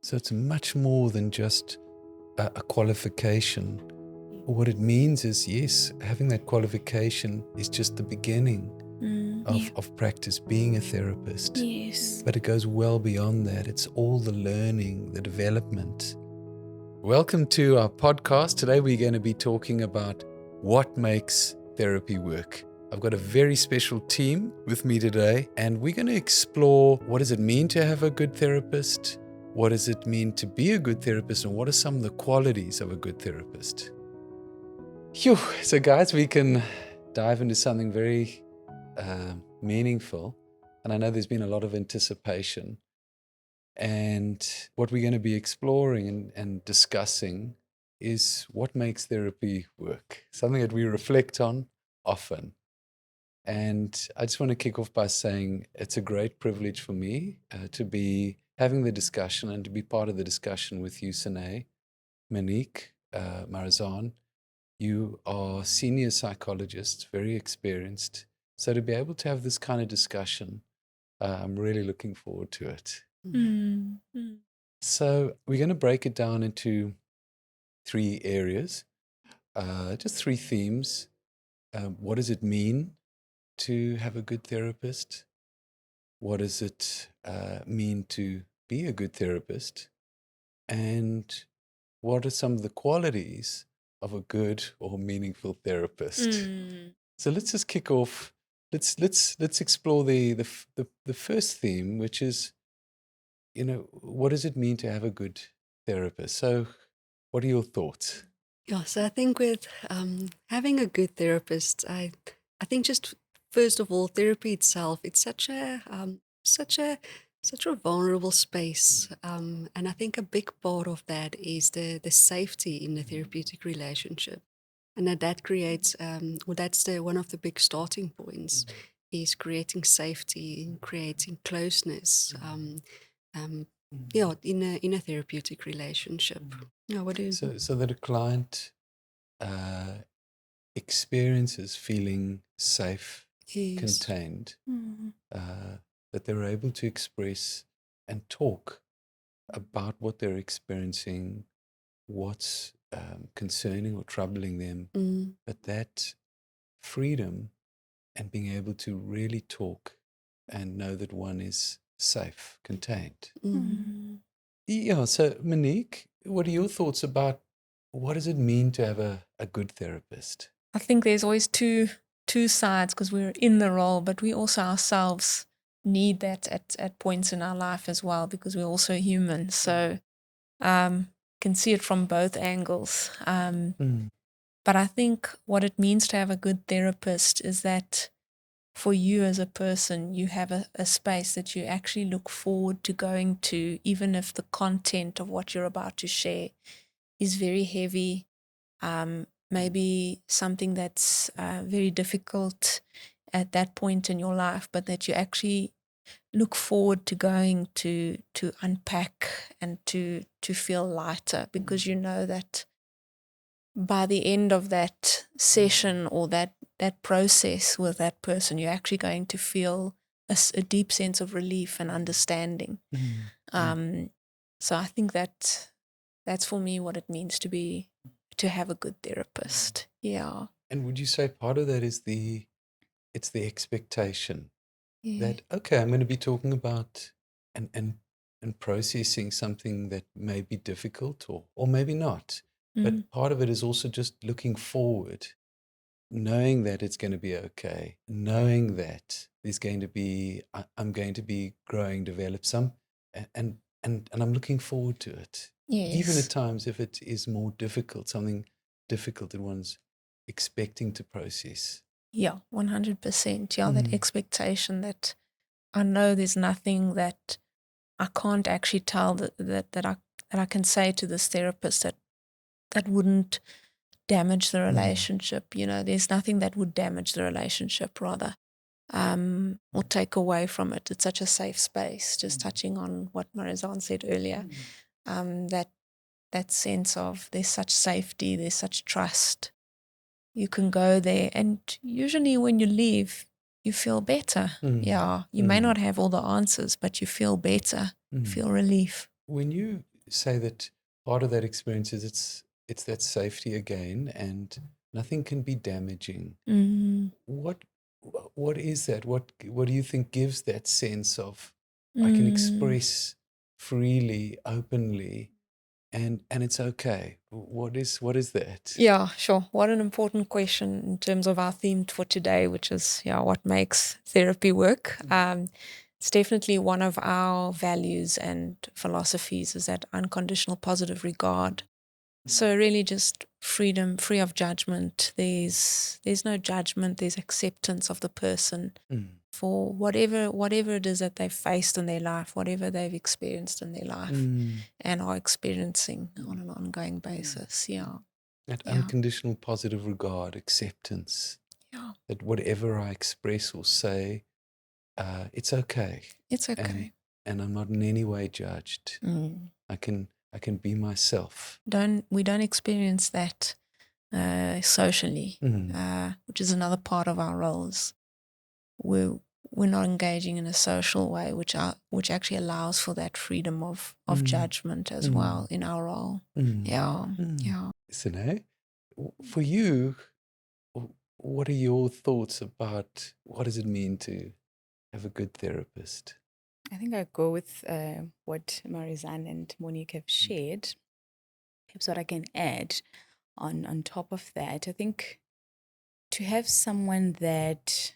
So it's much more than just a qualification. What it means is, yes, having that qualification is just the beginning of practice, being a therapist. Yes. But it goes well beyond that. It's all the learning, the development. Welcome to our podcast. Today we're going to be talking about what makes therapy work. I've got a very special team with me today, and we're going to explore what does it mean to have a good therapist, what does it mean to be a good therapist, and what are some of the qualities of a good therapist. Phew. So guys, we can dive into something very meaningful, and I know there's been a lot of anticipation. And what we're going to be exploring and discussing is what makes therapy work, something that we reflect on often. And I just want to kick off by saying it's a great privilege for me to be having the discussion and to be part of the discussion with you, Sine, Monique, Marizaan. You are senior psychologists, very experienced. So to be able to have this kind of discussion, I'm really looking forward to it. Mm-hmm. So we're going to break it down into 3 areas, just 3 themes. What does it mean to have a good therapist? What does it mean to be a good therapist? And what are some of the qualities of a good or meaningful therapist? So let's just kick off. Let's explore the first theme, which is, what does it mean to have a good therapist? So what are your thoughts? Yeah, so I think with having a good therapist, I think just first of all, therapy itself, it's such a vulnerable space, and I think a big part of that is the safety in the therapeutic relationship, and that creates that's one of the big starting points is creating safety and creating closeness. In a therapeutic relationship. Yeah, what do you? So that a client experiences feeling safe, Yes. contained, that they're able to express and talk about what they're experiencing, what's concerning or troubling them, but that freedom and being able to really talk and know that one is safe, contained. Yeah, so Monique, what are your thoughts about what does it mean to have a good therapist? I think there's always two sides because we're in the role, but we also ourselves need that at points in our life as well because we're also human. So can see it from both angles. But I think what it means to have a good therapist is that for you as a person, you have a space that you actually look forward to going to, even if the content of what you're about to share is very heavy, maybe something that's very difficult at that point in your life, but that you actually look forward to going to unpack and to feel lighter because you know that by the end of that session or that process with that person, you're actually going to feel a deep sense of relief and understanding. So I think that's for me what it means to have a good therapist. Yeah. And would you say part of that is it's the expectation that, Yeah. okay, I'm going to be talking about and processing something that may be difficult or maybe not. But part of it is also just looking forward, knowing that it's going to be okay, knowing that there's going to be, I'm going to be growing, develop some, and I'm looking forward to it. Yes. Even at times if it is more difficult, something difficult that one's expecting to process. Yeah, 100%. Yeah, that expectation that I know there's nothing that I can't actually tell that I can say to this therapist that wouldn't damage the relationship. You know, there's nothing that would damage the relationship rather, or take away from it. It's such a safe space. Just touching on what Marizaan said earlier, that sense of there's such safety, there's such trust. You can go there, and usually when you leave, you feel better. Yeah, you may not have all the answers, but you feel better, feel relief. When you say that part of that experience is it's that safety again, and nothing can be damaging. What is that? What do you think gives that sense of I can express freely, openly, and it's okay? What is that? Yeah, sure. What an important question in terms of our theme for today, which is what makes therapy work. It's definitely one of our values and philosophies is that unconditional positive regard. So really just freedom, free of judgment. There's no judgment, there's acceptance of the person for whatever it is that they've faced in their life, whatever they've experienced in their life and are experiencing on an ongoing basis. That unconditional positive regard, acceptance. That whatever I express or say, it's okay. It's okay. And I'm not in any way judged. I can be myself. We don't experience that socially, which is another part of our roles. We're not engaging in a social way, which actually allows for that freedom of judgment as well in our role. Sine, for you, what are your thoughts about what does it mean to have a good therapist? I think I go with what Marizaan and Monique have shared. Perhaps what I can add on top of that, I think to have someone that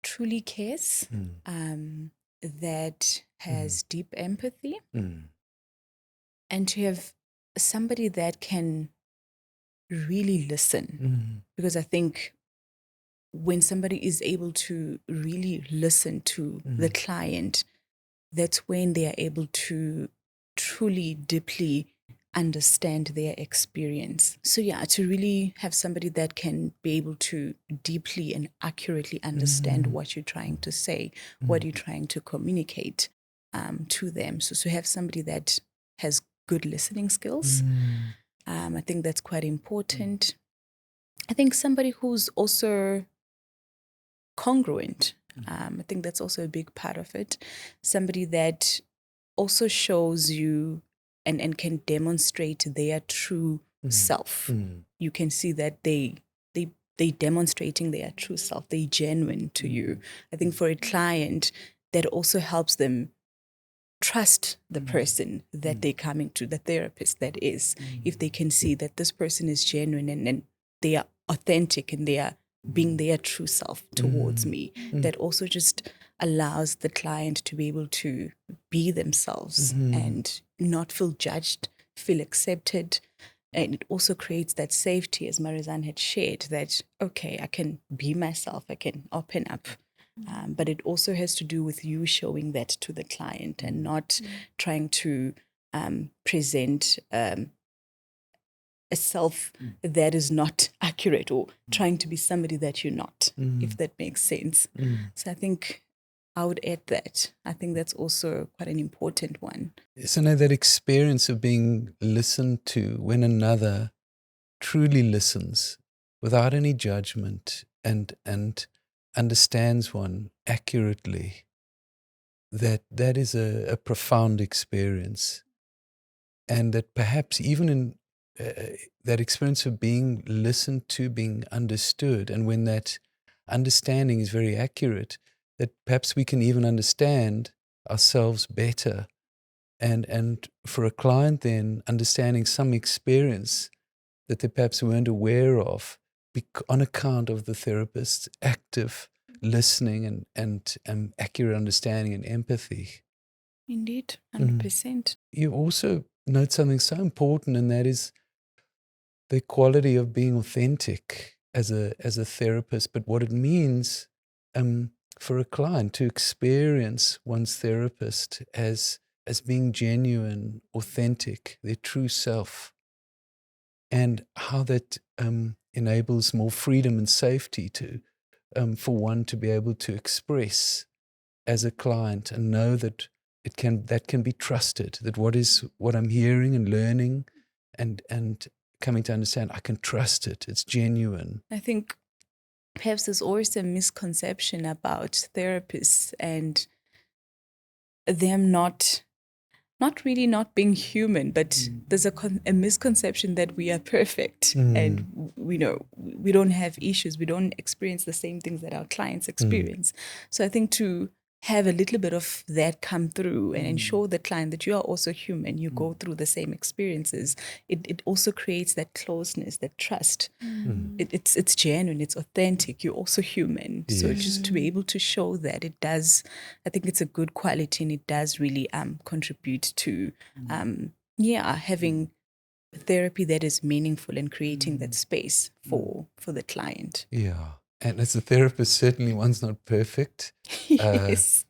truly cares, that has deep empathy, and to have somebody that can really listen. Because I think when somebody is able to really listen to the client, that's when they are able to truly, deeply understand their experience. So to really have somebody that can be able to deeply and accurately understand what you're trying to say, what you're trying to communicate to them. So to have somebody that has good listening skills, I think that's quite important. I think somebody who's also congruent. I think that's also a big part of it. Somebody that also shows you and can demonstrate their true self. You can see that they demonstrating their true self. They're genuine to you. I think for a client, that also helps them trust the person that they're coming to, the therapist that is. If they can see that this person is genuine and they are authentic and they are being their true self towards me, that also just allows the client to be able to be themselves and not feel judged, feel accepted. And it also creates that safety, as Marizaan had shared, that, okay, I can be myself, I can open up. But it also has to do with you showing that to the client and not trying to present a self that is not accurate or trying to be somebody that you're not, if that makes sense. So I think I would add that. I think that's also quite an important one. So now that experience of being listened to when another truly listens without any judgment and understands one accurately, that is a profound experience. And that perhaps even in that experience of being listened to, being understood, and when that understanding is very accurate, that perhaps we can even understand ourselves better. And for a client then, understanding some experience that they perhaps weren't aware of on account of the therapist's active listening and accurate understanding and empathy. Indeed, 100%. You also note something so important, and that is the quality of being authentic as a therapist, but what it means for a client to experience one's therapist as being genuine, authentic, their true self, and how that enables more freedom and safety to for one to be able to express as a client and know that that can be trusted, that what I'm hearing and learning and coming to understand, I can trust it. It's genuine. I think perhaps there's always a misconception about therapists and them not not really not being human, but there's a misconception that we are perfect and we don't have issues. We don't experience the same things that our clients experience. So I think to have a little bit of that come through and ensure the client that you are also human, you go through the same experiences, it also creates that closeness, that trust. It's genuine, it's authentic, you're also human. Yes. So just to be able to show that, it does, I think it's a good quality, and it does really contribute to having therapy that is meaningful and creating that space for the client. Yeah. And as a therapist, certainly one's not perfect. Yes.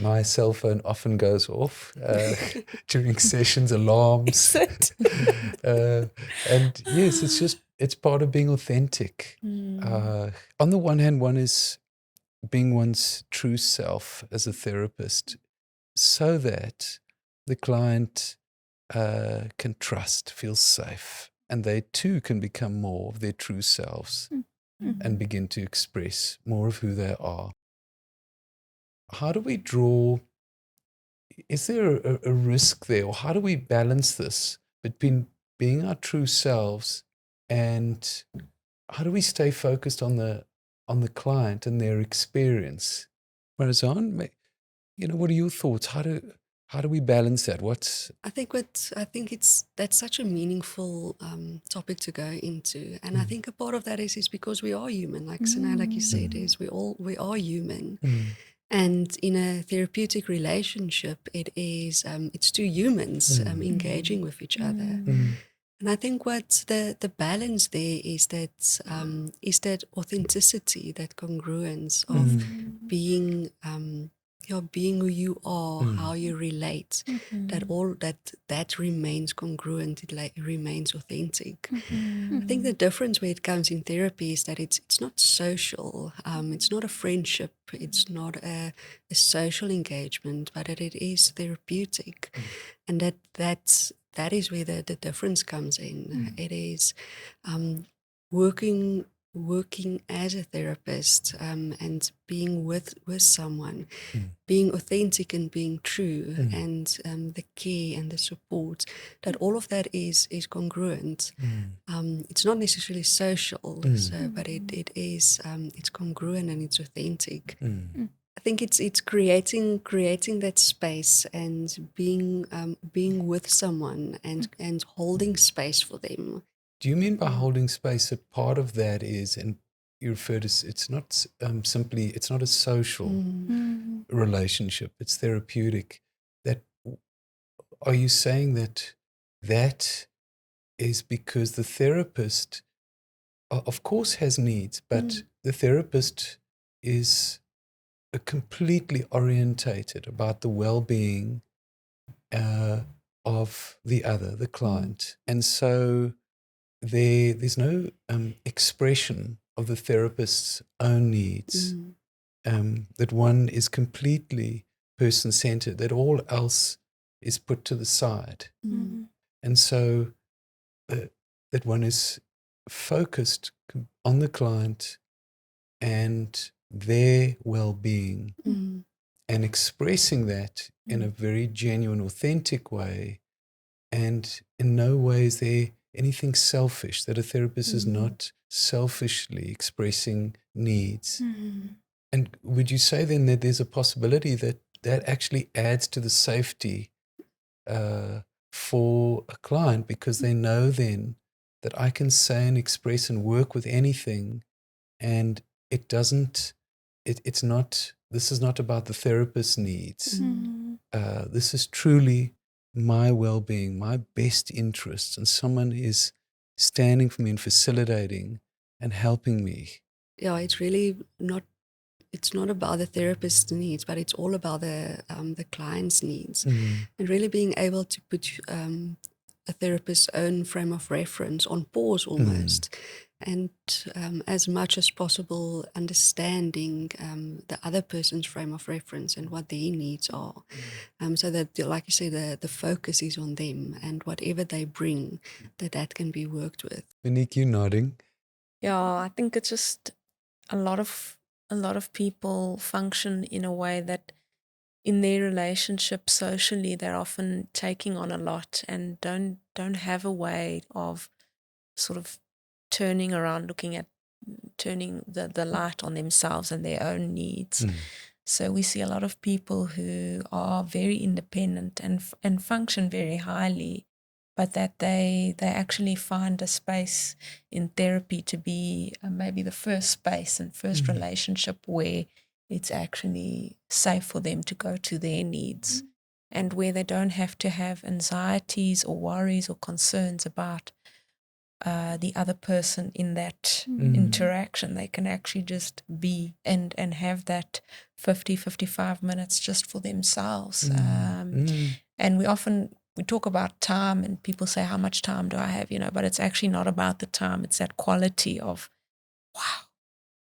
My cell phone often goes off during sessions, alarms. And yes, it's part of being authentic. On the one hand, one is being one's true self as a therapist so that the client can trust, feel safe, and they too can become more of their true selves and begin to express more of who they are. How do we draw, is there a risk there, or how do we balance this between being our true selves and how do we stay focused on the client and their experience? Marizaan, what are your thoughts? How do we balance that? I think that's such a meaningful topic to go into, and I think a part of that is because we are human, like Sine, like you said, is we are human, and in a therapeutic relationship, it's two humans engaging with each other. And I think what the balance there is that authenticity, that congruence of being being who you are, how you relate, that remains congruent, it remains authentic. I think the difference where it comes in therapy is that it's not social, it's not a friendship, it's not a social engagement, but that it is therapeutic, and that is where the difference comes in. It is working as a therapist and being with someone, being authentic and being true, and the care and the support, that all of that is congruent. It's not necessarily social, but it is it's congruent and it's authentic. I think it's creating that space and being with someone and holding space for them. Do you mean by holding space that part of that is, and you refer to, it's not simply, it's not a social relationship, it's therapeutic. That, are you saying that is because the therapist, of course, has needs, but the therapist is completely orientated about the well-being of the other, the client, and so there's no expression of the therapist's own needs. That one is completely person-centered. That all else is put to the side, and so that one is focused on the client and their well-being, and expressing that in a very genuine, authentic way. And in no way is there anything selfish, that a therapist is not selfishly expressing needs. And would you say then that there's a possibility that actually adds to the safety for a client, because they know then that I can say and express and work with anything, and it's not, this is not about the therapist's needs. This is truly my well-being, my best interests, and someone is standing for me and facilitating and helping me. Yeah, it's really not. It's not about the therapist's needs, but it's all about the client's needs, and really being able to put a therapist's own frame of reference on pause almost, and as much as possible understanding the other person's frame of reference and what their needs are, so that, like you say, the focus is on them, and whatever they bring, that can be worked with. Monique, you nodding? Yeah, I think it's just a lot of people function in a way that in their relationship socially, they're often taking on a lot and don't have a way of sort of turning around, turning the light on themselves and their own needs. So we see a lot of people who are very independent and function very highly, but that they actually find a space in therapy to be maybe the first space and first relationship where it's actually safe for them to go to their needs, and where they don't have to have anxieties or worries or concerns about the other person in that interaction. They can actually just be and have that 55 minutes just for themselves. And we talk about time, and people say, how much time do I have, but it's actually not about the time. It's that quality of, wow,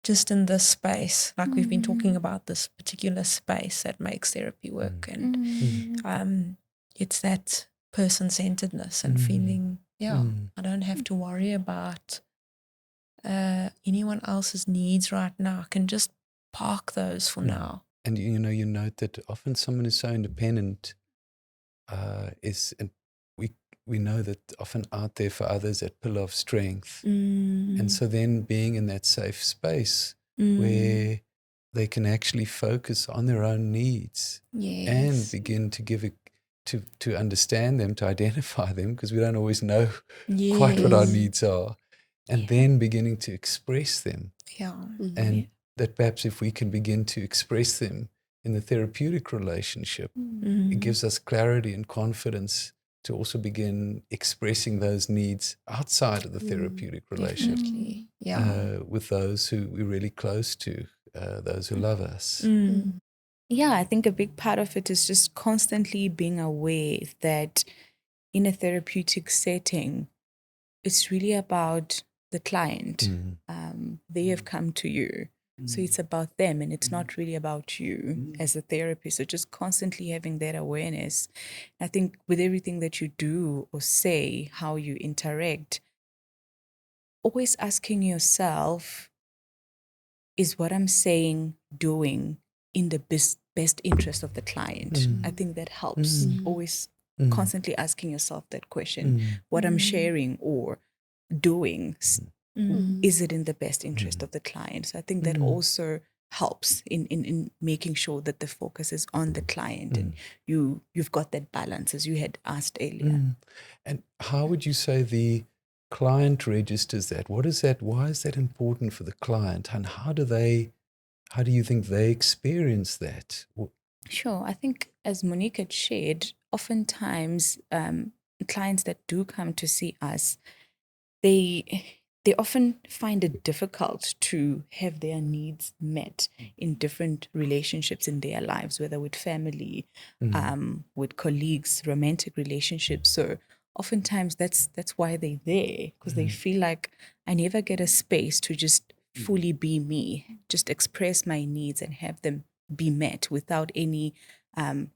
just in this space, like we've been talking about, this particular space that makes therapy work. And it's that person-centeredness and feeling, I don't have to worry about anyone else's needs right now. I can just park those for now. And you note that often someone is so independent and we know that often out there for others that pillar of strength. And so then being in that safe space where they can actually focus on their own needs and begin to give it to understand them, to identify them, because we don't always know quite what our needs are, and then beginning to express them. And that perhaps if we can begin to express them in the therapeutic relationship, it gives us clarity and confidence to also begin expressing those needs outside of the therapeutic relationship with those who we're really close to, those who love us. Yeah, I think a big part of it is just constantly being aware that in a therapeutic setting, it's really about the client. They have come to you. So it's about them, and it's not really about you as a therapist. So just constantly having that awareness. I think with everything that you do or say, how you interact, always asking yourself, is what I'm saying, doing in the best interest of the client? I think that helps. Always constantly asking yourself that question. What I'm sharing or doing, is it in the best interest of the client? So I think that also helps in making sure that the focus is on the client and you've got that balance, as you had asked earlier. And how would you say the client registers that? What is that? Why is that important for the client? And how do you think they experience that? Sure. I think as Monique had shared, oftentimes clients that do come to see us, they often find it difficult to have their needs met in different relationships in their lives, whether with family, with colleagues, romantic relationships. So oftentimes that's why they're there, because they feel like I never get a space to just fully be me, just express my needs and have them be met without any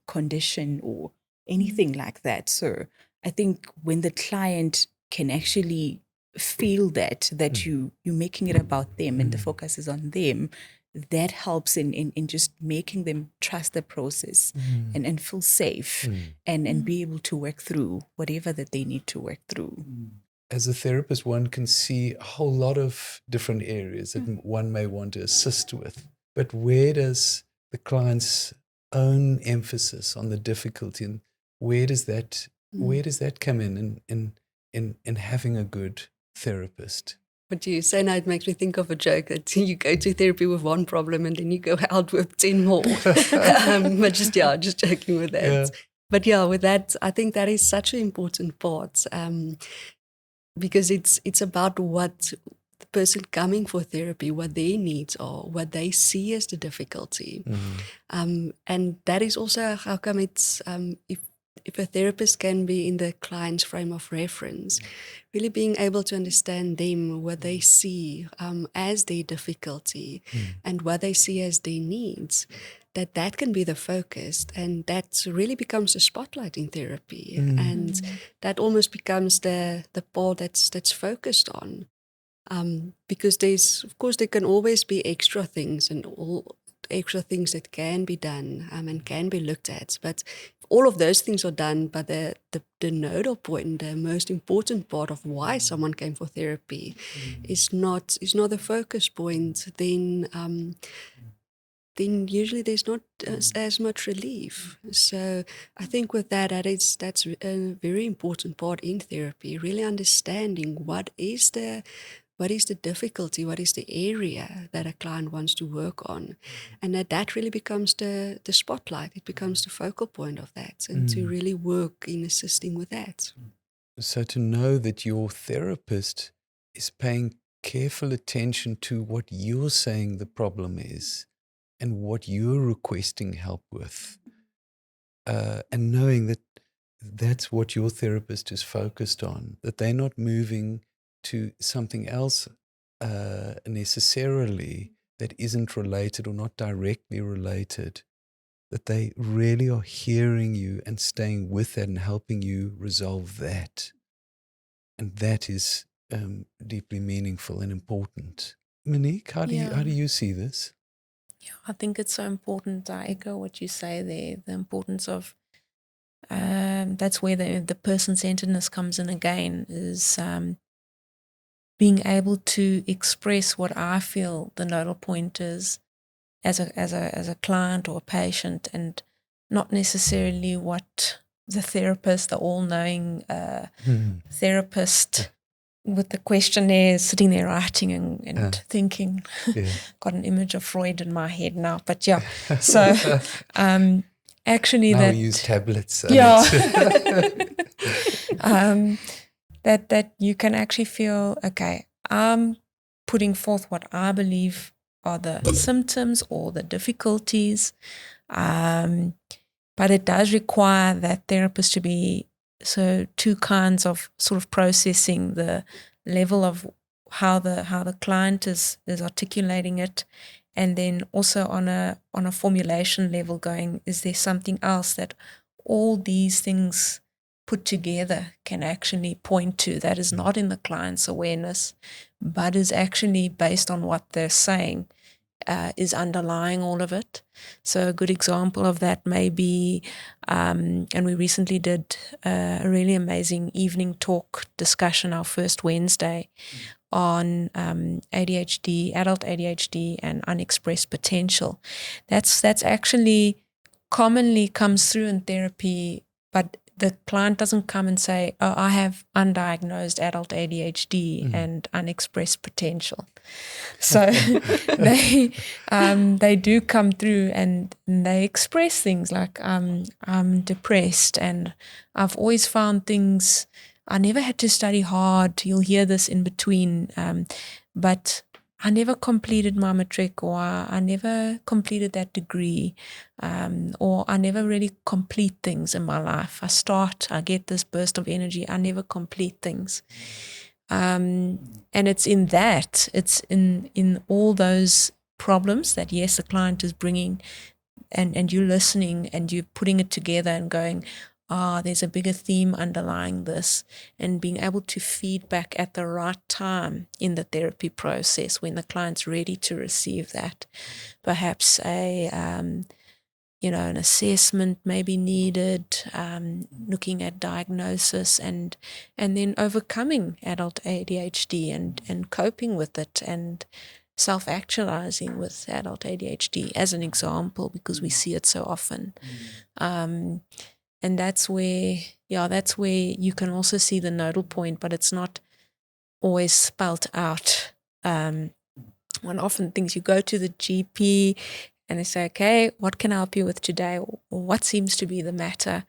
condition or anything like that. So I think when the client can actually feel that you're making it about them and the focus is on them, that helps in just making them trust the process and feel safe and be able to work through whatever that they need to work through. As a therapist, one can see a whole lot of different areas that one may want to assist with. But where does the client's own emphasis on the difficulty, and where does that come in having a good therapist? What you say now, it makes me think of a joke that you go to therapy with one problem and then you go out with 10 more. But just joking with that. Yeah. But with that, I think that is such an important part because it's about what the person coming for therapy, what their needs are, what they see as the difficulty. And that is also how come it's, if a therapist can be in the client's frame of reference, really being able to understand them, what they see as their difficulty and what they see as their needs, that can be the focus, and that really becomes a spotlight in therapy. And that almost becomes the part that's focused on. Because there can always be extra things and all extra things that can be done and can be looked at. But if all of those things are done, but the nodal point, the most important part of why someone came for therapy is not the focus point, then usually there's not as much relief. So I think with that's a very important part in therapy, really understanding what is the difficulty, what is the area that a client wants to work on, and that really becomes the spotlight. It becomes the focal point of that, and to really work in assisting with that. So to know that your therapist is paying careful attention to what you're saying the problem is and what you're requesting help with, and knowing that that's what your therapist is focused on, that they're not moving to something else necessarily that isn't related or not directly related, that they really are hearing you and staying with that and helping you resolve that. And that is deeply meaningful and important. Monique, how do you see this? Yeah, I think it's so important. I echo what you say there, the importance of that's where the person-centeredness comes in again, is being able to express what I feel the nodal point is as a client or a patient, and not necessarily what the therapist, the all-knowing therapist with the questionnaire sitting there writing and thinking. Got an image of Freud in my head now, but yeah. So actually now that we use tablets. That you can actually feel, okay, I'm putting forth what I believe are the symptoms or the difficulties, but it does require that therapist to be two kinds of sort of processing the level of how the client is articulating it, and then also on a formulation level, going, is there something else that all these things put together can actually point to that is not in the client's awareness, but is actually based on what they're saying, is underlying all of it. So a good example of that may be, and we recently did a really amazing evening talk discussion, our first Wednesday, on ADHD, adult ADHD, and unexpressed potential. That's actually commonly comes through in therapy, but the client doesn't come and say, oh, I have undiagnosed adult ADHD and unexpressed potential. So they do come through and they express things like, I'm depressed and I've always found things, I never had to study hard. You'll hear this in between, but I never completed my matric, or I never completed that degree, or I never really complete things in my life. I get this burst of energy, I never complete things. And it's in that, it's in all those problems that, yes, the client is bringing, and you're listening and you're putting it together and going, there's a bigger theme underlying this, and being able to feed back at the right time in the therapy process when the client's ready to receive that. Perhaps an assessment may be needed, looking at diagnosis and then overcoming adult ADHD and coping with it and self-actualizing with adult ADHD as an example, because we see it so often. And that's where you can also see the nodal point, but it's not always spelt out. One often thinks you go to the GP and they say, okay, what can I help you with today? Or what seems to be the matter?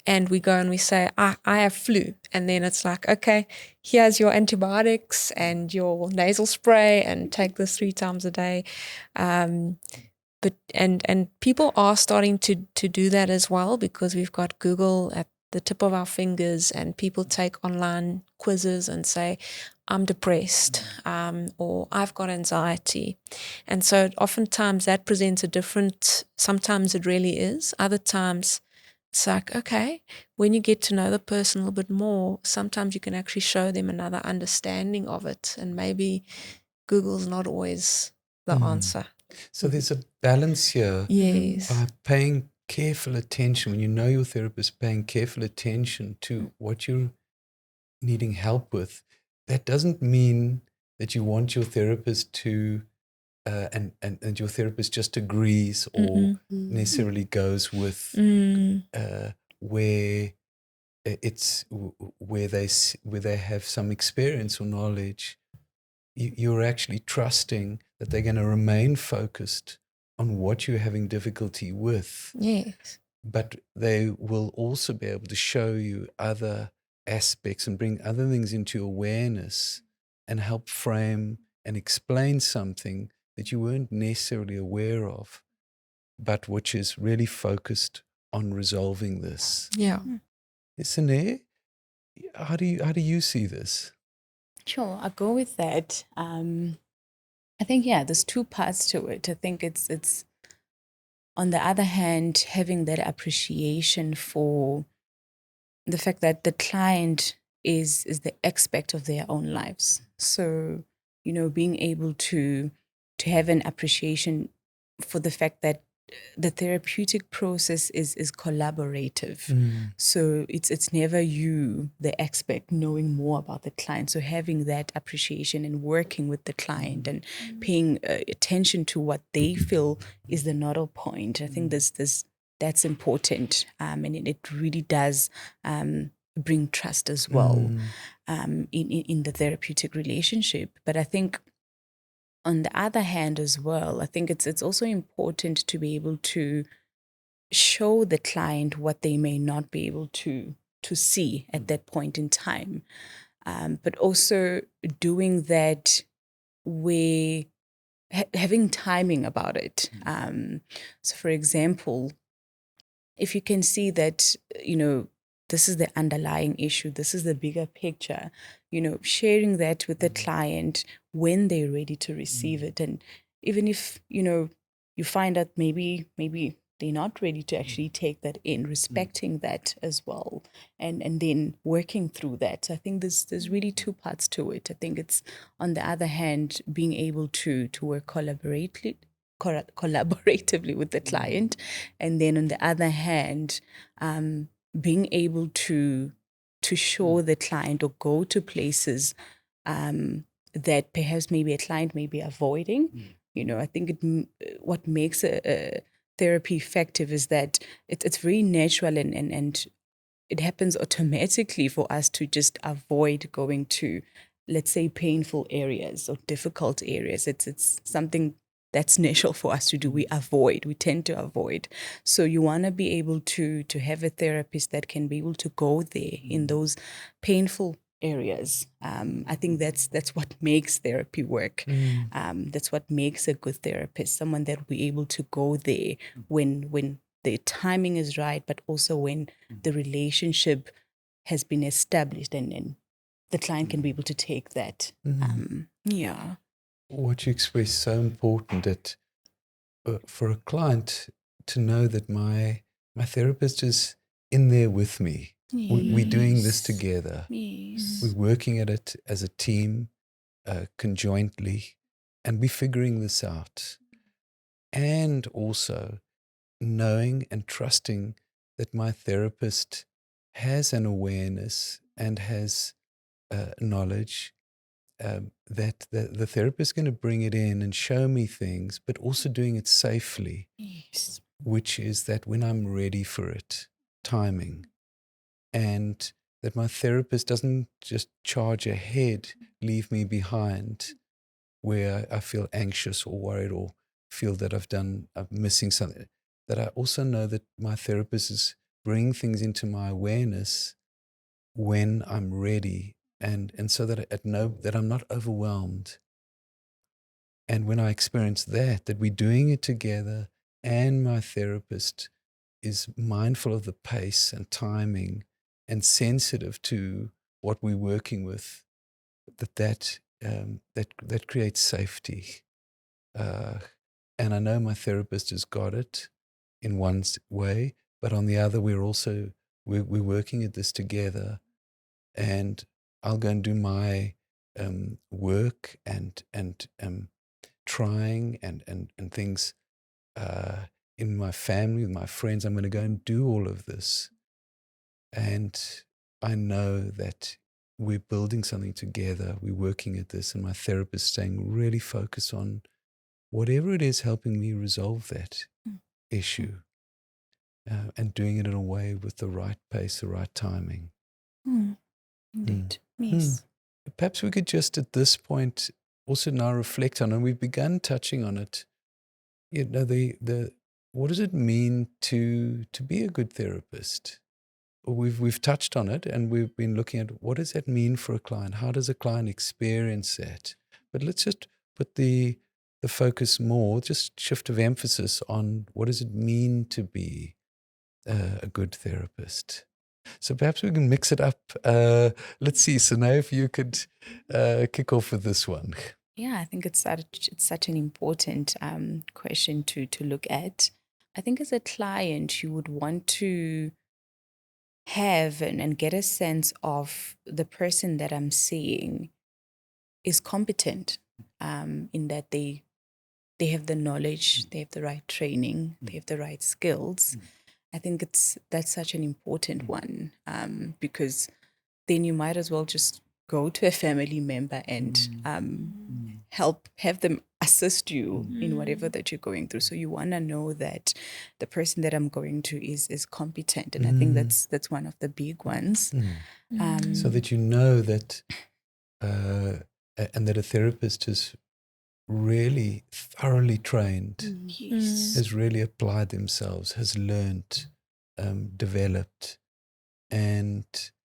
And we go and we say, I have flu. And then it's like, okay, here's your antibiotics and your nasal spray, and take this 3 times a day. But people are starting to do that as well, because we've got Google at the tip of our fingers, and people take online quizzes and say, I'm depressed, or I've got anxiety. And so oftentimes that presents sometimes it really is. Other times it's like, okay, when you get to know the person a little bit more, sometimes you can actually show them another understanding of it. And maybe Google's not always the answer. So there's a balance here. Yes. By paying careful attention, when you know your therapist, paying careful attention to what you're needing help with, that doesn't mean that you want your therapist to, and your therapist just agrees or necessarily goes with where it's where they have some experience or knowledge. You're actually trusting that they're going to remain focused on what you're having difficulty with. Yes. But they will also be able to show you other aspects and bring other things into awareness and help frame and explain something that you weren't necessarily aware of, but which is really focused on resolving this. Yeah. Sine, how do you see this? Sure, I'll go with that. I think, there's two parts to it. I think it's on the other hand, having that appreciation for the fact that the client is the expert of their own lives. So, being able to have an appreciation for the fact that the therapeutic process is collaborative. So it's never you, the expert, knowing more about the client. So having that appreciation and working with the client and paying attention to what they feel is the nodal point. I think that's important, and it really does bring trust as well in the therapeutic relationship. But I think on the other hand as well, I think it's also important to be able to show the client what they may not be able to see at that point in time, but also doing that where having timing about it. So, for example, if you can see that, this is the underlying issue, this is the bigger picture, sharing that with the client when they're ready to receive it. And even if, you find that maybe they're not ready to actually take that in, respecting that as well, and then working through that. So I think there's really two parts to it. I think it's, on the other hand, being able to work collaboratively with the client, and then on the other hand, being able to show the client or go to places that perhaps maybe a client may be avoiding. I think what makes a therapy effective is that it's very natural and it happens automatically for us to just avoid going to, let's say, painful areas or difficult areas. It's something that's natural for us to do. We tend to avoid. So you want to be able to have a therapist that can be able to go there in those painful areas. I think that's what makes therapy work. That's what makes a good therapist, someone that will be able to go there when the timing is right, but also when the relationship has been established and the client can be able to take that. What you express is so important, that for a client to know that my therapist is in there with me. We're doing this together. Yes. We're working at it as a team, conjointly, and we're figuring this out. And also knowing and trusting that my therapist has an awareness and has knowledge, that the therapist is going to bring it in and show me things, but also doing it safely. Yes. Which is that when I'm ready for it, timing, and that my therapist doesn't just charge ahead, leave me behind, where I feel anxious or worried or feel that I'm missing something. That I also know that my therapist is bringing things into my awareness when I'm ready, and so that I know that I'm not overwhelmed. And when I experience that we're doing it together, and my therapist is mindful of the pace and timing and sensitive to what we're working with, that creates safety. And I know my therapist has got it in one way, but on the other, we're working at this together, and I'll go and do my work and trying and things in my family, with my friends. I'm going to go and do all of this. And I know that we're building something together. We're working at this, and my therapist staying really focused on whatever it is helping me resolve that issue, and doing it in a way with the right pace, the right timing. Indeed. Yes. Perhaps we could just at this point also now reflect on, and we've begun touching on it, the what does it mean to be a good therapist? We've touched on it, and we've been looking at what does that mean for a client? How does a client experience that? But let's just put the focus more, just shift of emphasis on what does it mean to be a good therapist. So perhaps we can mix it up. Let's see, Sine, if you could kick off with this one. Yeah, I think it's such an important question to look at. I think as a client, you would want to have and get a sense of the person that I'm seeing is competent, in that they have the knowledge, they have the right training, they have the right skills. I think that's such an important one, because then you might as well just go to a family member and have them assist you in whatever that you're going through. So you want to know that the person that I'm going to is competent, and I think that's one of the big ones. So that you know that, and that a therapist is really thoroughly trained, has really applied themselves, has learned, developed, and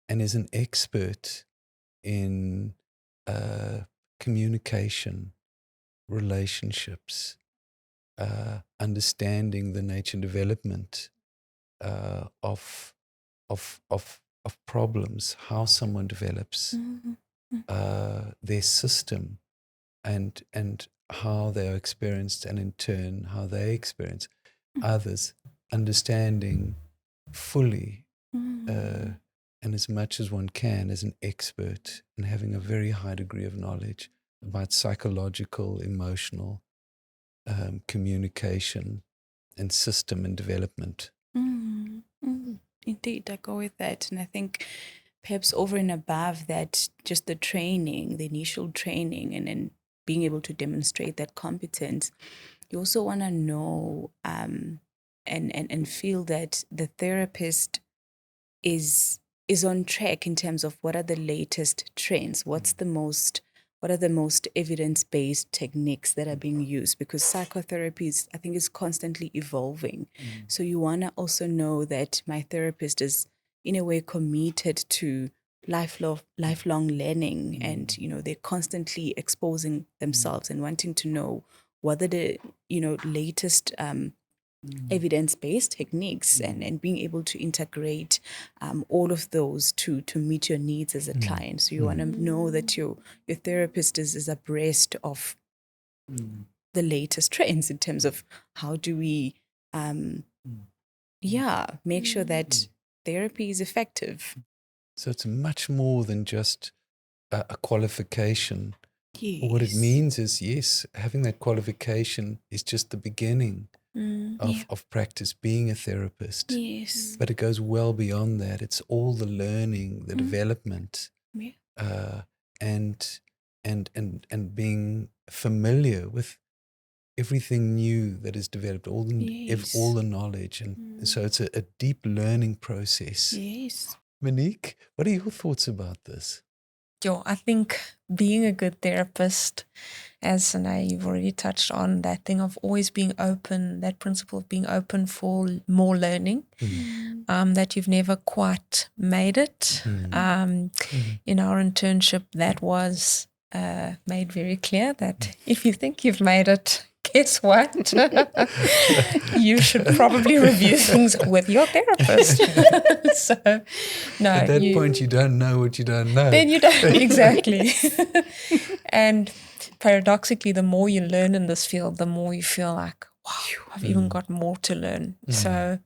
is an expert in communication, relationships, understanding the nature and development of problems, how someone develops their system, and how they are experienced, and in turn how they experience others, understanding fully and as much as one can as an expert, and having a very high degree of knowledge about psychological, emotional communication and system and development. Indeed, I go with that. And I think perhaps over and above that, just the training, the initial training, and then being able to demonstrate that competence, you also want to know and feel that the therapist is on track in terms of what are the latest trends, what are the most evidence-based techniques that are being used, because psychotherapy is constantly evolving. So you want to also know that my therapist is in a way committed to lifelong learning, and they're constantly exposing themselves and wanting to know what are the latest evidence-based techniques, and being able to integrate all of those to meet your needs as a client. So you want to know that your therapist is abreast of the latest trends in terms of how do we make sure that therapy is effective. So it's much more than just a qualification. Yes. What it means is, yes, having that qualification is just the beginning of practice, being a therapist. Yes. But it goes well beyond that. It's all the learning, the development, and being familiar with everything new that is developed, all the knowledge. And so it's a deep learning process. Yes. Monique, what are your thoughts about this? I think being a good therapist, as Sine, you've already touched on, that thing of always being open, that principle of being open for more learning, that you've never quite made it. In our internship, that was made very clear that if you think you've made it, guess what? You should probably review things with your therapist. So, no. At that point, you don't know what you don't know. Then you don't, exactly. And paradoxically, the more you learn in this field, the more you feel like, wow, I've even got more to learn. So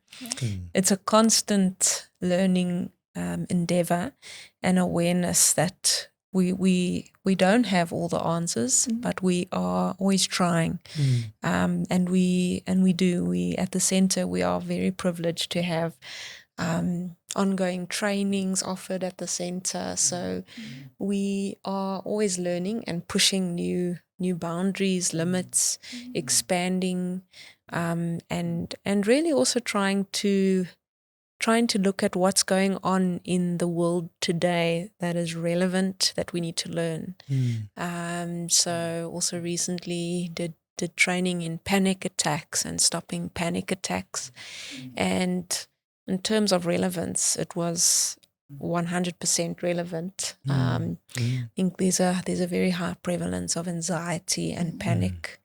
it's a constant learning endeavor and awareness that we don't have all the answers, but we are always trying. And we at the center, we are very privileged to have ongoing trainings offered at the center. So we are always learning and pushing new boundaries, limits, expanding, and really also trying to look at what's going on in the world today that is relevant, that we need to learn. So also recently did training in panic attacks and stopping panic attacks. And in terms of relevance, it was 100% relevant. I think there's a very high prevalence of anxiety and panic,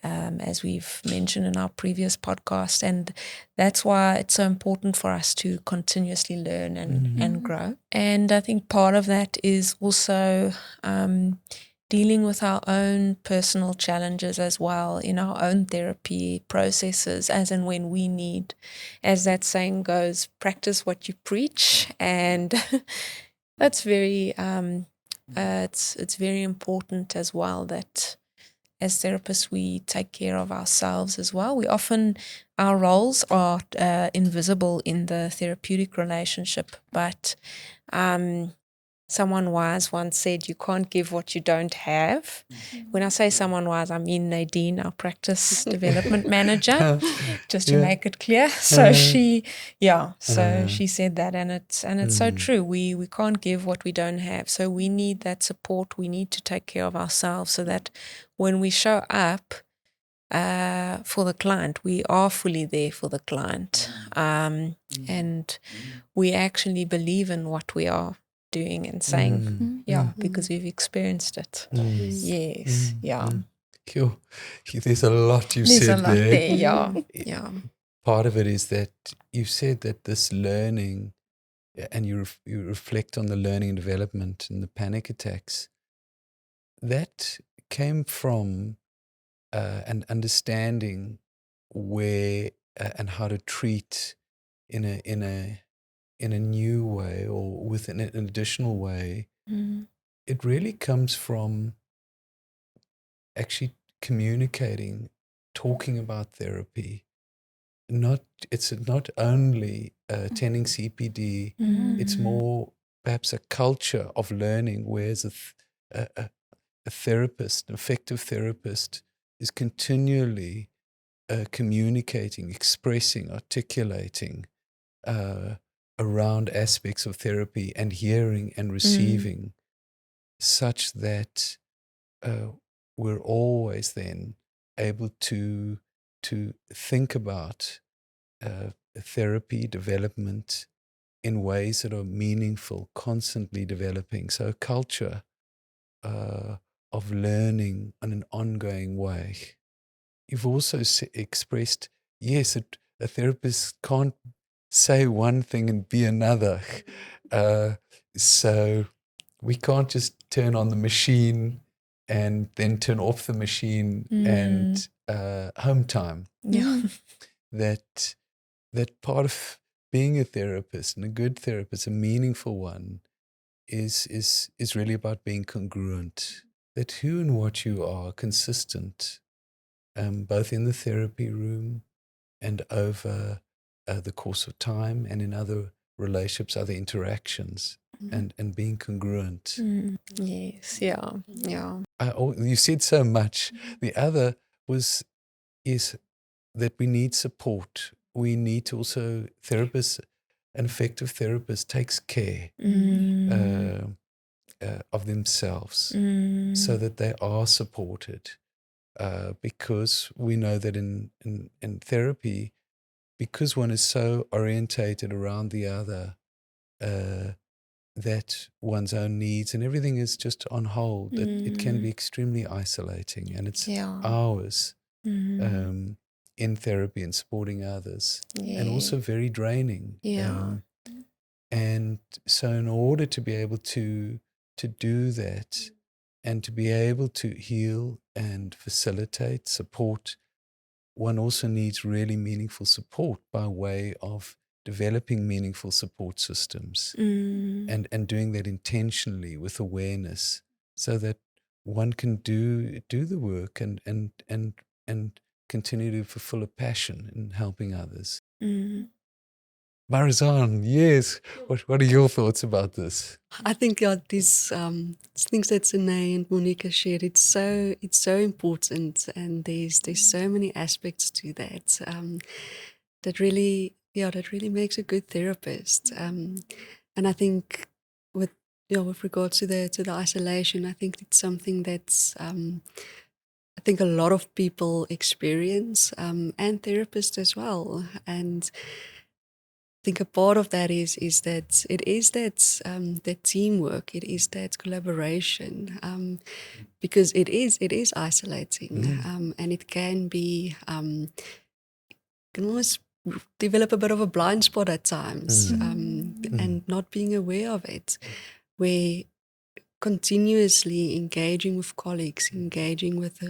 as we've mentioned in our previous podcast, and that's why it's so important for us to continuously learn and grow. And I think part of that is also dealing with our own personal challenges as well in our own therapy processes, as and when we need, as that saying goes, practice what you preach. And that's very it's very important as well that as therapists we take care of ourselves as well. Our roles are invisible in the therapeutic relationship, but someone wise once said, you can't give what you don't have. When I say someone wise, I mean Nadine, our practice development manager, just to make it clear. So she said that, and it's so true. We can't give what we don't have. So we need that support. We need to take care of ourselves so that when we show up for the client, we are fully there for the client. And we actually believe in what we are doing and saying, because we've experienced it. Yes, There's a lot you've said there. Part of it is that you said that this learning, and you reflect on the learning and development and the panic attacks, that came from an understanding where and how to treat in a new way or with an additional way. It really comes from actually communicating, talking about therapy. It's not only attending CPD, it's more perhaps a culture of learning, whereas a therapist, an effective therapist, is continually communicating, expressing, articulating around aspects of therapy and hearing and receiving, such that we're always then able to think about therapy development in ways that are meaningful, constantly developing. So a culture of learning in an ongoing way. You've also expressed, yes, a therapist can't say one thing and be another. So we can't just turn on the machine and then turn off the machine and home time. That part of being a therapist, and a good therapist, a meaningful one, is really about being congruent. That who and what you are consistent, both in the therapy room and over the course of time and in other relationships, other interactions, and being congruent. Yes, yeah. You said so much. The other is that we need support. We need to also, an effective therapist takes care of themselves so that they are supported. Because we know that in therapy, because one is so orientated around the other, that one's own needs and everything is just on hold, that it can be extremely isolating, and it's hours in therapy and supporting others, and also very draining. And so in order to be able to do that and to be able to heal and facilitate, support, one also needs really meaningful support by way of developing meaningful support systems and doing that intentionally with awareness, so that one can do the work and continue to fulfill a passion in helping others. Marizaan, yes. What are your thoughts about this? I think these things that Sine and Monique has shared, it's so important, and there's so many aspects to that that really makes a good therapist. And I think with regards to the isolation, I think it's something that's I think a lot of people experience, and therapists as well. And I think a part of that is that it is that teamwork, it is that collaboration, because it is isolating, and it can be can almost develop a bit of a blind spot at times, and not being aware of it, where continuously engaging with colleagues, engaging with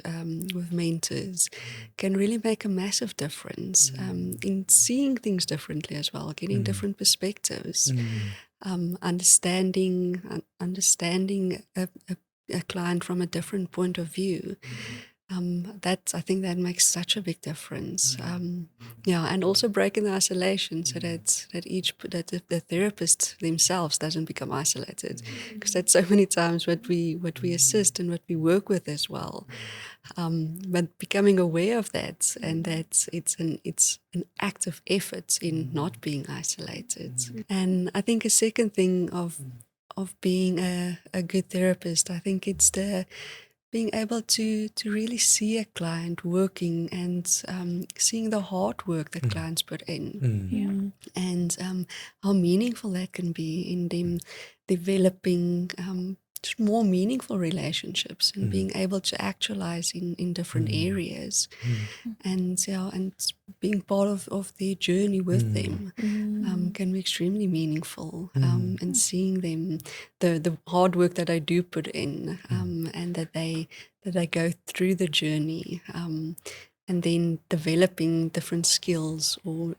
mentors, can really make a massive difference in seeing things differently as well, getting different perspectives, understanding a client from a different point of view. I think that makes such a big difference. And also breaking the isolation, so that the therapist themselves doesn't become isolated, because that's so many times what we assist and what we work with as well. But becoming aware of that, and that it's an active effort in not being isolated. And I think a second thing of being a good therapist, I think it's being able to really see a client working, and seeing the hard work that clients put in, and how meaningful that can be in them developing just more meaningful relationships, and being able to actualize in different areas, and being part of their journey with them can be extremely meaningful, and seeing them, the hard work that I do put in, and that they go through the journey, and then developing different skills, or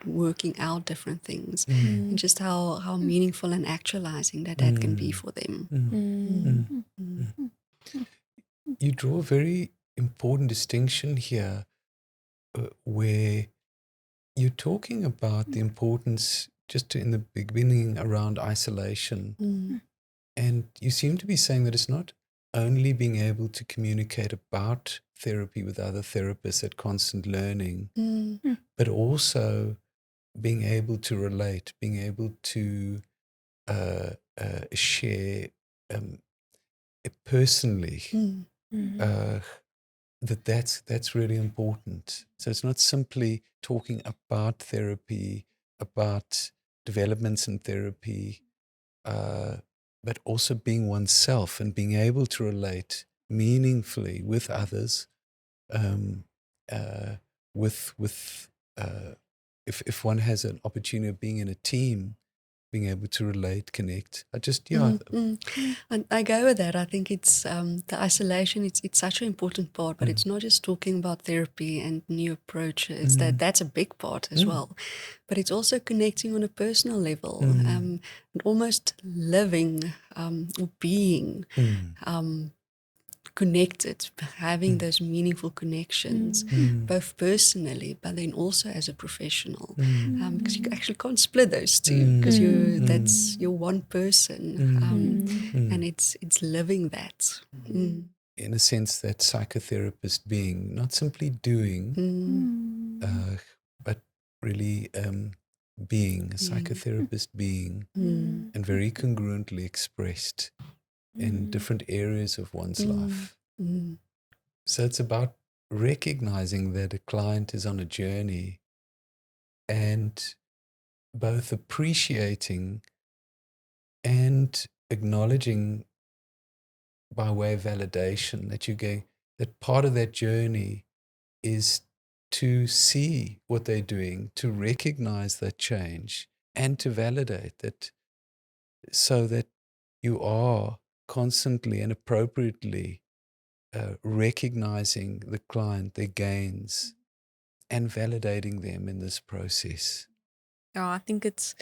working out different things, and just how meaningful and actualizing that can be for them. You draw a very important distinction here, where you're talking about the importance, just in the beginning, around isolation. And you seem to be saying that it's not only being able to communicate about therapy with other therapists at constant learning, but also being able to relate, being able to share personally. That's really important. So it's not simply talking about therapy, about developments in therapy, but also being oneself and being able to relate meaningfully with others. If one has an opportunity of being in a team, being able to relate, connect. And I go with that. I think it's the isolation. It's such an important part, but it's not just talking about therapy and new approaches. That's a big part as well, but it's also connecting on a personal level, and almost living or being connected, having those meaningful connections, both personally, but then also as a professional, because you actually can't split those two, because you're one person, and it's living that. In a sense, that psychotherapist being, not simply doing, but really being, a psychotherapist being, and very congruently expressed in different areas of one's life. So it's about recognizing that a client is on a journey, and both appreciating and acknowledging by way of validation that part of that journey is to see what they're doing, to recognize that change, and to validate that, so that you are constantly and appropriately recognizing the client, their gains, and validating them in this process. Yeah, I think it's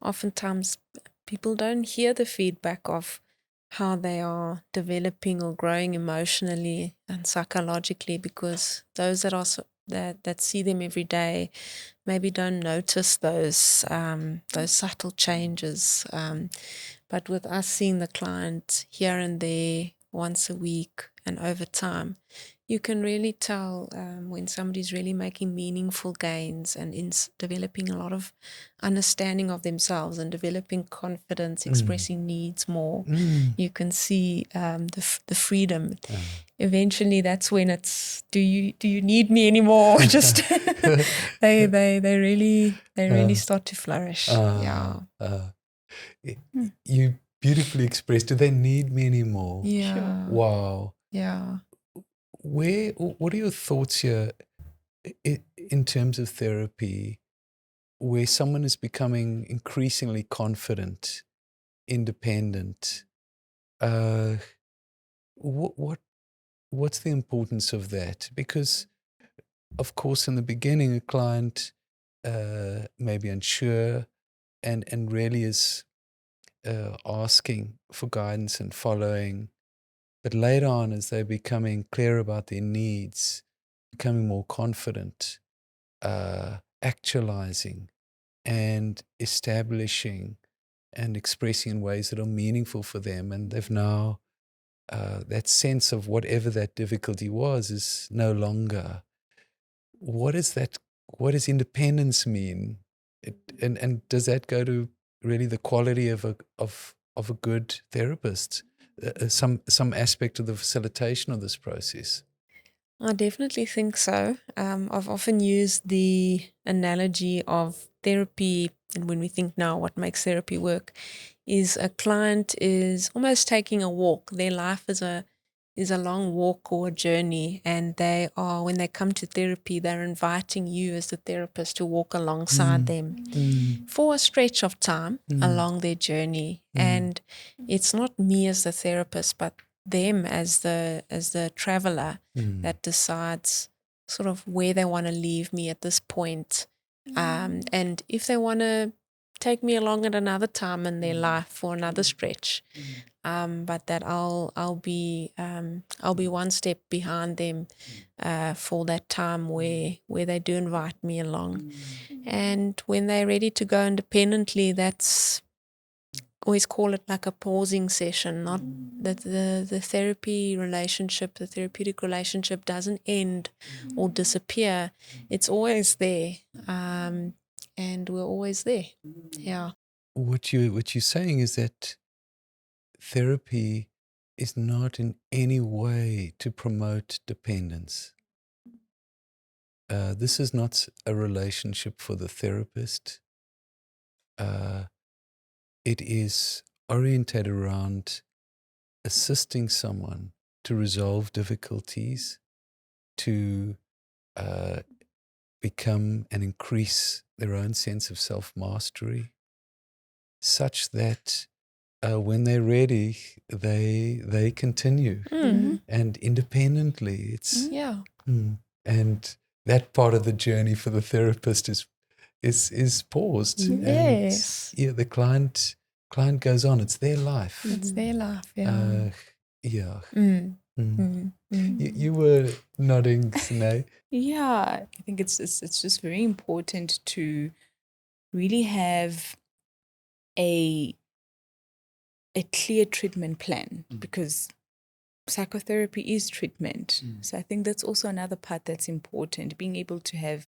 oftentimes people don't hear the feedback of how they are developing or growing emotionally and psychologically, because those that are that see them every day maybe don't notice those subtle changes. But with us seeing the client here and there once a week and over time, you can really tell when somebody's really making meaningful gains and developing a lot of understanding of themselves and developing confidence, expressing needs more. You can see the freedom. Eventually, that's when it's, do you need me anymore? Just they really start to flourish. You beautifully expressed. Do they need me anymore? Yeah. Sure. Wow. Yeah. What are your thoughts here in terms of therapy, where someone is becoming increasingly confident, independent? What's the importance of that? Because, of course, in the beginning, a client may be unsure and really is asking for guidance and following. But later on, as they're becoming clear about their needs, becoming more confident, actualizing and establishing and expressing in ways that are meaningful for them, and they've now that sense of whatever that difficulty was is no longer. What does independence mean? And does that go to really the quality of a good therapist? Some aspect of the facilitation of this process? I definitely think so. I've often used the analogy of therapy, and when we think now what makes therapy work, is a client is almost taking a walk. Their life is a long walk or a journey, and they are, when they come to therapy, they're inviting you as the therapist to walk alongside them for a stretch of time along their journey. And it's not me as the therapist, but them as the traveler that decides sort of where they want to leave me at this point. And if they want to take me along at another time in their life for another stretch, but that I'll be one step behind them for that time where they do invite me along. And when they're ready to go independently, that's, always call it like a pausing session, not that the therapy relationship, the therapeutic relationship doesn't end or disappear. It's always there. And we're always there. Yeah. What you're saying is that therapy is not in any way to promote dependence. This is not a relationship for the therapist. It is oriented around assisting someone to resolve difficulties, to become and increase their own sense of self-mastery, such that when they're ready, they continue and independently. It's and that part of the journey for the therapist is paused. Yes. And the client goes on. It's their life. It's their life. Yeah. You were nodding, Sine. Yeah, I think it's just very important to really have a clear treatment plan, because psychotherapy is treatment. So I think that's also another part that's important, being able to have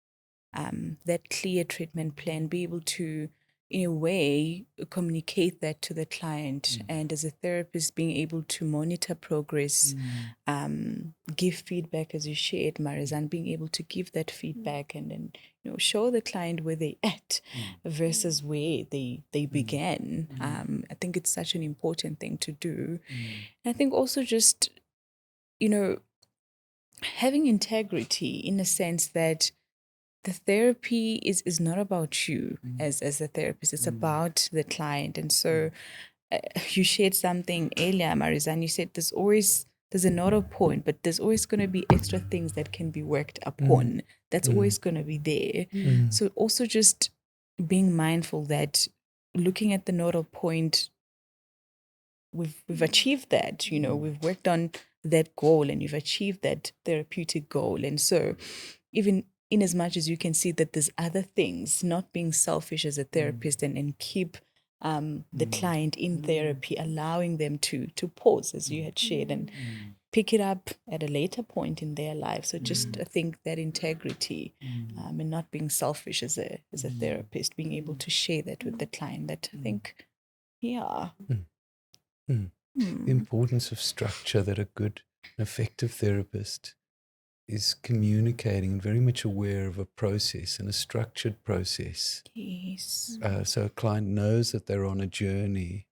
that clear treatment plan, be able to, in a way, communicate that to the client, and as a therapist, being able to monitor progress, give feedback, as you shared, Marizaan, being able to give that feedback and then show the client where they're at versus where they began. I think it's such an important thing to do. And I think also just having integrity, in a sense that the therapy is not about you as a therapist. It's about the client. And so you shared something earlier, Marizaan. You said there's a Nodal point, but there's always going to be extra things that can be worked upon. That's always going to be there. So also just being mindful that looking at the nodal point, we've achieved that, we've worked on that goal and you've achieved that therapeutic goal. And so even in as much as you can see that there's other things, not being selfish as a therapist and keep the client in therapy, allowing them to pause, as you had shared, and pick it up at a later point in their life. So just I think that integrity and not being selfish as a therapist, being able to share that with the client, that I think, yeah. The importance of structure, that a good, effective therapist is communicating and very much aware of a process and a structured process. Yes. So a client knows that they're on a journey,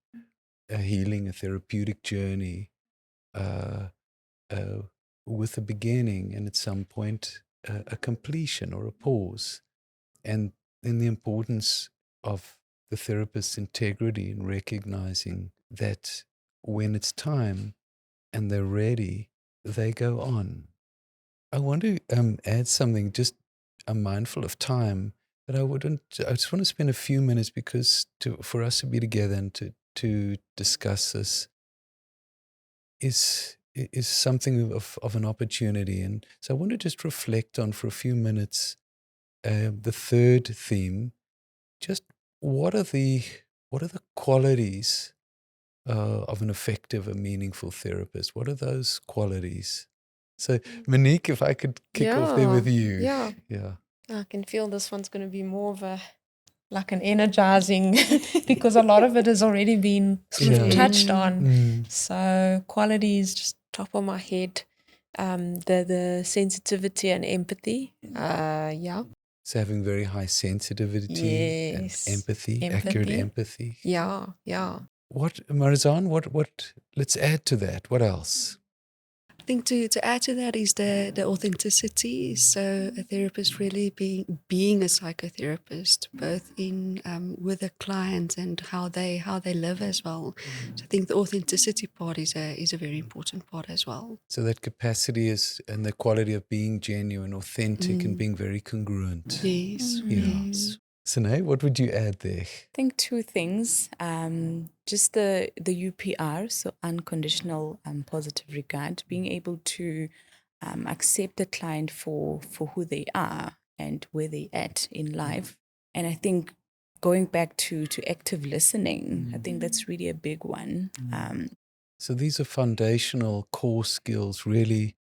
a healing, a therapeutic journey, with a beginning and at some point a completion or a pause. And then the importance of the therapist's integrity in recognizing that when it's time and they're ready, they go on. I want to add something, just I'm mindful of time, but I just want to spend a few minutes for us to be together and to discuss this is something of an opportunity. And so I want to just reflect on for a few minutes the third theme. Just what are the qualities of an effective and meaningful therapist? What are those qualities? So, Monique, if I could kick off there with you. Yeah. Yeah. I can feel this one's going to be more of an energizing because a lot of it has already been sort of touched on. So qualities, just top of my head, the sensitivity and empathy. So having very high sensitivity and empathy, accurate empathy. Yeah. What, Marizaan, what, let's add to that. What else? I think to add to that is the authenticity. So a therapist really being a psychotherapist, both in with the client and how they live as well. So I think the authenticity part is a very important part as well. So that capacity is, and the quality of being genuine, authentic, and being very congruent. Yes. Yes. Sine, what would you add there? I think two things. Just the UPR, so unconditional positive regard, being able to accept the client for who they are and where they're at in life. And I think going back to active listening, I think that's really a big one. So these are foundational core skills, really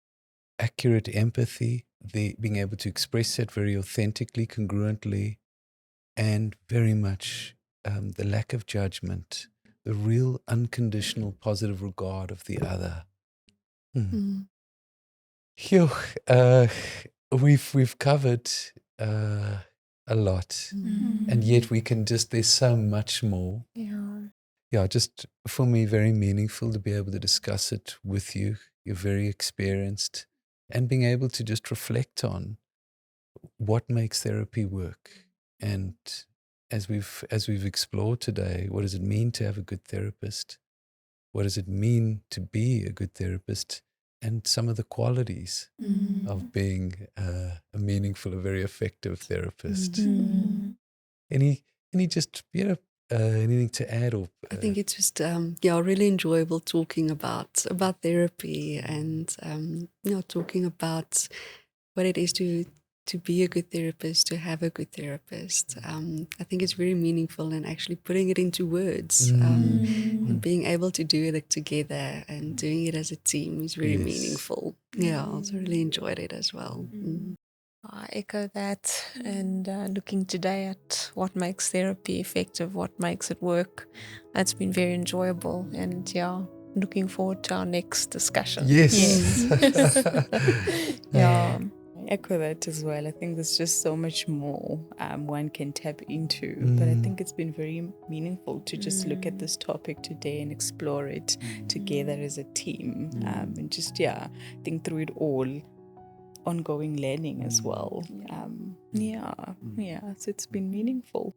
accurate empathy, being able to express that very authentically, congruently, and very much the lack of judgment, the real unconditional positive regard of the other. Phew, we've covered a lot, and yet we can there's so much more. Yeah, just for me, very meaningful to be able to discuss it with you. You're very experienced, and being able to just reflect on what makes therapy work. And as we've explored today, what does it mean to have a good therapist? What does it mean to be a good therapist? And some of the qualities of being a meaningful, a very effective therapist. Any just anything to add? Or I think it's just really enjoyable talking about therapy and talking about what it is to be a good therapist, to have a good therapist. I think it's very meaningful, and actually putting it into words and being able to do it together and doing it as a team is very meaningful. Yeah, I also really enjoyed it as well. I echo that, and looking today at what makes therapy effective, what makes it work. It's been very enjoyable, and looking forward to our next discussion. Yes. Yeah. I echo that as well. I think there's just so much more one can tap into, but I think it's been very meaningful to just look at this topic today and explore it together as a team, and just think through it all. Ongoing learning as well. So it's been meaningful.